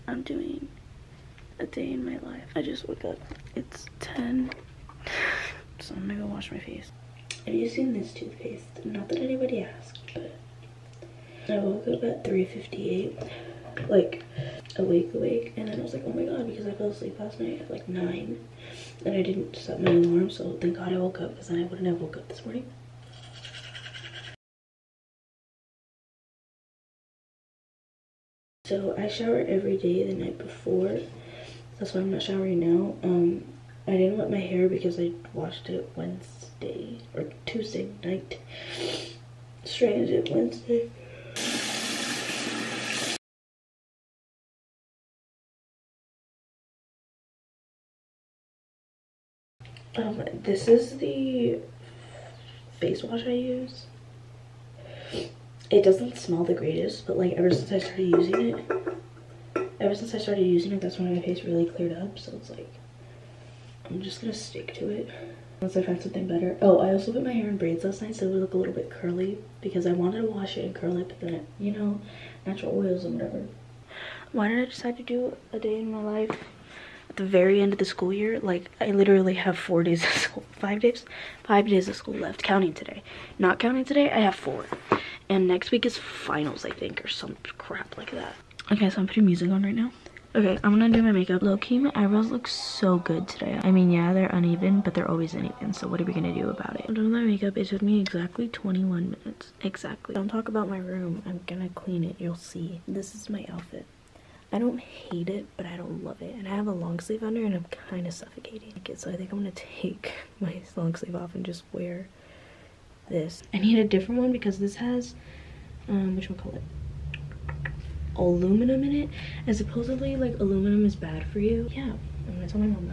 I'm doing a day in my life. I just woke up. It's 10, so I'm gonna go wash my face. Have you seen this toothpaste? Not that anybody asked, but I woke up at 3:58, like awake, and then I was like, oh my god, because I fell asleep last night at like 9, and I didn't set my alarm, so thank god I woke up, because then I wouldn't have woke up this morning. So I shower every day the night before. That's why I'm not showering now. I didn't wet my hair because I washed it Wednesday or Tuesday night. Straightened it Wednesday. This is the face wash I use. It doesn't smell the greatest, but like ever since I started using it, that's when my face really cleared up. So it's like, I'm just gonna stick to it unless I find something better. Oh, I also put my hair in braids last night so it would look a little bit curly because I wanted to wash it and curl it, but then it, you know, natural oils and whatever. Why did I decide to do a day in my life at the very end of the school year? Like, I literally have 4 days of school, 5 days? 5 days of school left, counting today. Not counting today, I have 4. And next week is finals, I think, or some crap like that. Okay, so I'm putting music on right now. Okay, I'm gonna do my makeup. Low-key, my eyebrows look so good today. I mean, yeah, they're uneven, but they're always uneven, so what are we gonna do about it? I'm done with my makeup. It took me exactly 21 minutes. Exactly. Don't talk about my room. I'm gonna clean it. You'll see. This is my outfit. I don't hate it, but I don't love it. And I have a long sleeve under, and I'm kind of suffocating. So I think I'm gonna take my long sleeve off and just wear this. I need a different one because this has whatchamacallit, aluminum in it, and supposedly like aluminum is bad for you. Yeah, I'm gonna tell my mom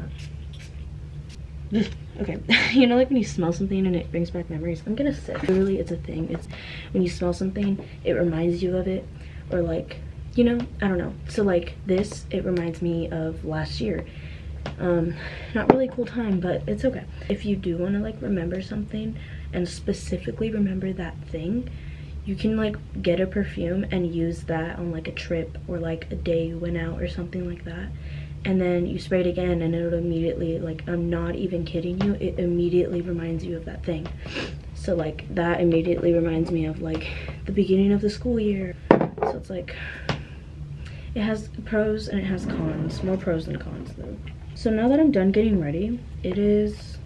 that. Okay, you know, like when you smell something and it brings back memories. I'm gonna say literally it's a thing. It's when you smell something, it reminds you of it, or like, you know, I don't know. So like this, it reminds me of last year. Not really cool time, but it's okay. If you do want to like remember something and specifically remember that thing, you can like get a perfume and use that on like a trip or like a day you went out or something like that, and then you spray it again and it'll immediately, like, I'm not even kidding you, it immediately reminds you of that thing. So like that immediately reminds me of like the beginning of the school year. So it's like, it has pros and it has cons. More pros than cons though. So now that I'm done getting ready, it is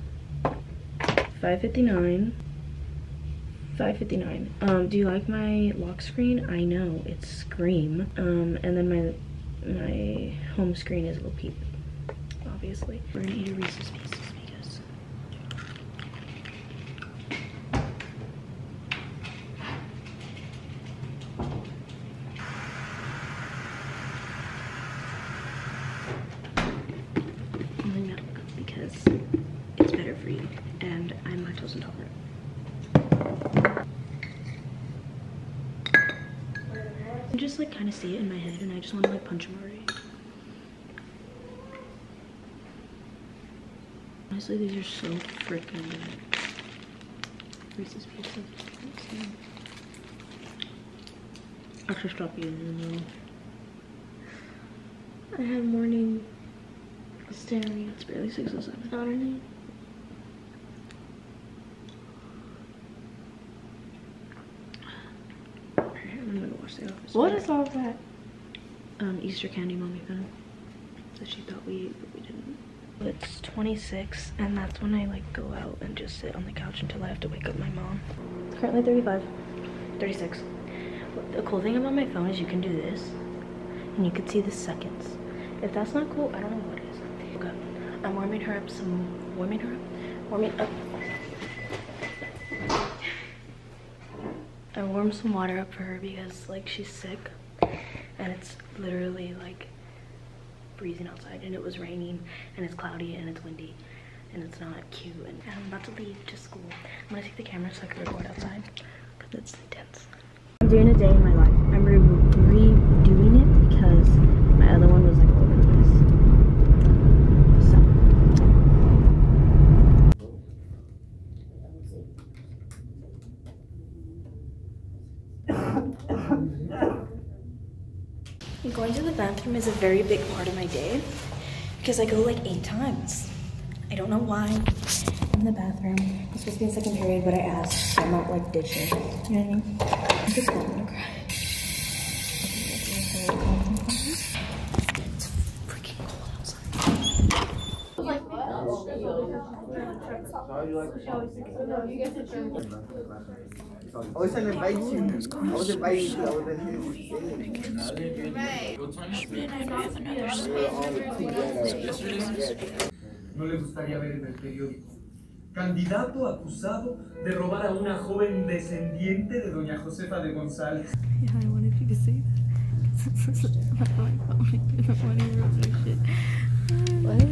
5:59. 5:59. Do you like my lock screen? I know, it's Scream. And then my home screen is Lil Peep, obviously. We're gonna eat a Reese's Pieces because milk, because it's better for you, and I'm lactose intolerant. I just like kind of see it in my head, and I just want to like punch him already. Honestly, these are so freaking good. Reese's Pieces. I should stop eating them though. I have morning staring. It's barely 6:07. Saturday. I'm gonna go watch The Office. What is all that? Easter candy mommy found that she thought we ate, but we didn't. It's 26, and that's when I like go out and just sit on the couch until I have to wake up my mom. It's currently 36. The cool thing about my phone is you can do this, and you can see the seconds. If that's not cool, I don't know what is. Okay, I'm warming up. I warmed some water up for her because like she's sick, and it's literally like freezing outside, and it was raining, and it's cloudy, and it's windy, and it's not cute, and I'm about to leave to school. I'm gonna take the camera so I can record outside because it's intense. I'm doing a day in my life. I'm redoing it because my other one was like all over the place. So Going to the bathroom is a very big part of my day because I go like 8 times. I don't know why. I'm in the bathroom. It's supposed to be in second period, but I asked, so I'm not like ditching. You know what I mean? I'm just gonna cry. It's freaking cold outside. I was trying to invite you. I was inviting you. I was No le gustaría ver en el periódico. Candidato acusado de robar a una joven descendiente de doña Josefa de González. Yeah, I wanted you to say that. What?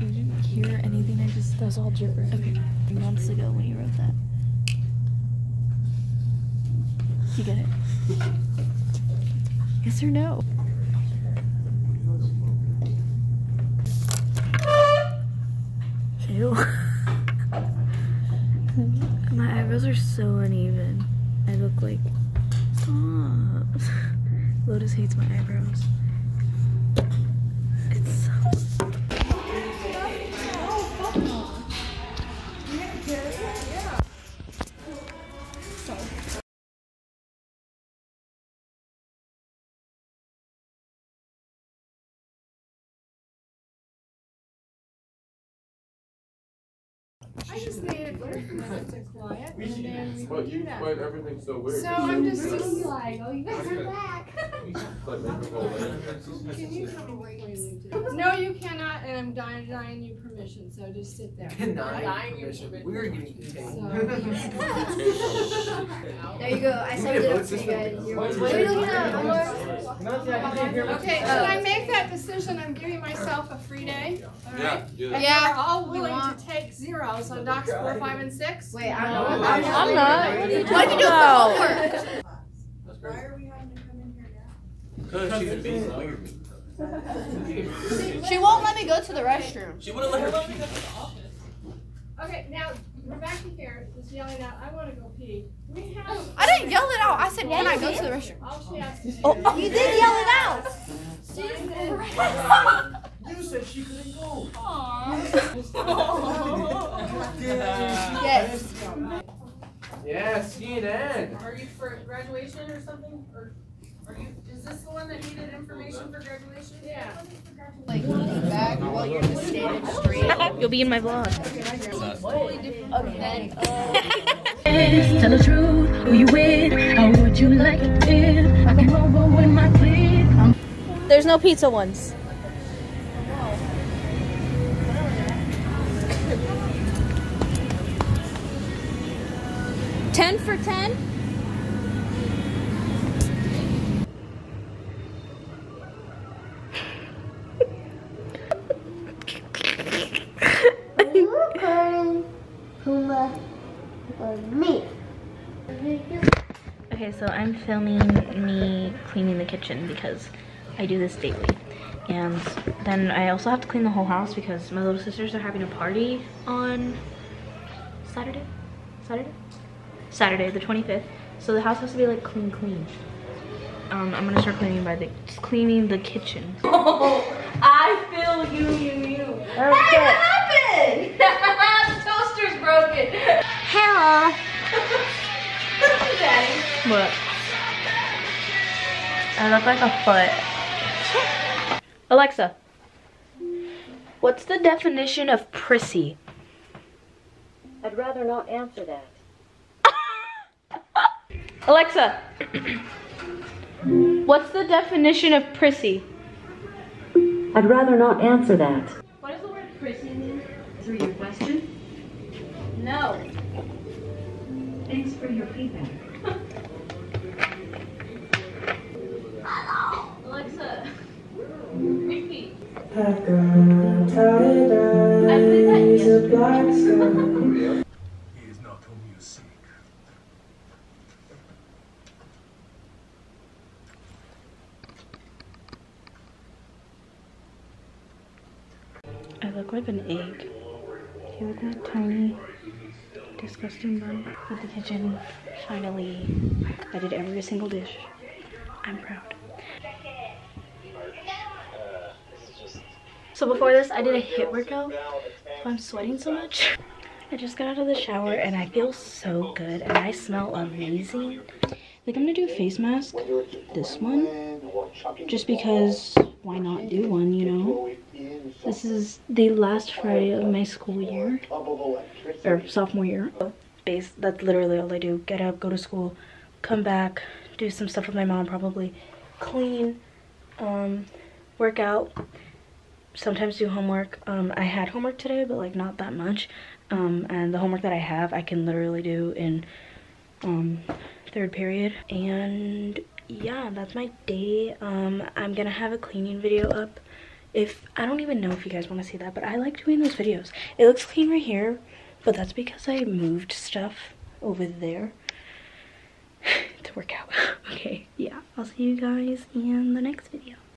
You didn't hear anything, that was all gibberish. Okay, months ago when you wrote that. You get it? Yes or no? Ew. My eyebrows are so uneven. I look like... Stop. Lotus hates my eyebrows. It's so... I just made it for minutes to quiet, and then we But do you that. played everything so weird. So I'm just like, oh, you guys are back. Can you come away? No, you cannot, and I'm denying you permission, so just sit there. Denying permission. We were getting paid. There you go, I summed it up for you guys. What are you looking at? Okay, should I make that decision? I'm giving myself a free day, alright? Yeah. Yeah, all willing to take zeros on docs 4, 5, and 6. Wait, I'm not. What are you What doing? Why are we having to come in here now? Because she's being weird. She won't let me go to the restroom. She wouldn't let her pee. Okay, now Rebecca here is yelling out, I want to go pee. We have. I didn't yell it out. I said, can I go to the restroom? All she has to do. Oh, you did yell it out. You said she couldn't go. Yes. Yeah, CNN. Are you for graduation or something? Or are you, is this the one that needed information for graduation? Yeah. Like, leaning back while you're just standing straight. You'll be in my vlog. Okay. Tell the truth, who you with? How would you like it if I came over with my plate? There's no pizza ones. $10 for $10? Okay, so I'm filming me cleaning the kitchen because I do this daily. And then I also have to clean the whole house because my little sisters are having a party on Saturday the 25th. So the house has to be like clean. I'm gonna start cleaning the kitchen. Oh, I feel you. Hey, what happened? The toaster's broken. Hello. Daddy. What? I look like a foot. Alexa, what's the definition of prissy? I'd rather not answer that. Alexa, what's the definition of prissy? I'd rather not answer that. What does the word prissy mean? Answer your question? No. Thanks for your feedback. Alexa, repeat. I've got tired eyes, a black sky. He is not whom you seek. I look like an egg. You look like a tiny, disgusting bun. With the kitchen, finally, I did every single dish. I'm proud. So before this, I did a HIIT workout. I'm sweating so much. I just got out of the shower and I feel so good and I smell amazing. I think I'm gonna do a face mask, this one, just because why not do one, you know? This is the last Friday of my school year, or sophomore year. That's literally all I do. Get up, go to school, come back, do some stuff with my mom probably, clean, work out, sometimes do homework. I had homework today, but like not that much. And the homework that I have, I can literally do in third period. And yeah, that's my day. I'm gonna have a cleaning video up. I don't even know if you guys want to see that, but I like doing those videos. It looks clean right here, but that's because I moved stuff over there to work out. Okay, yeah, I'll see you guys in the next video.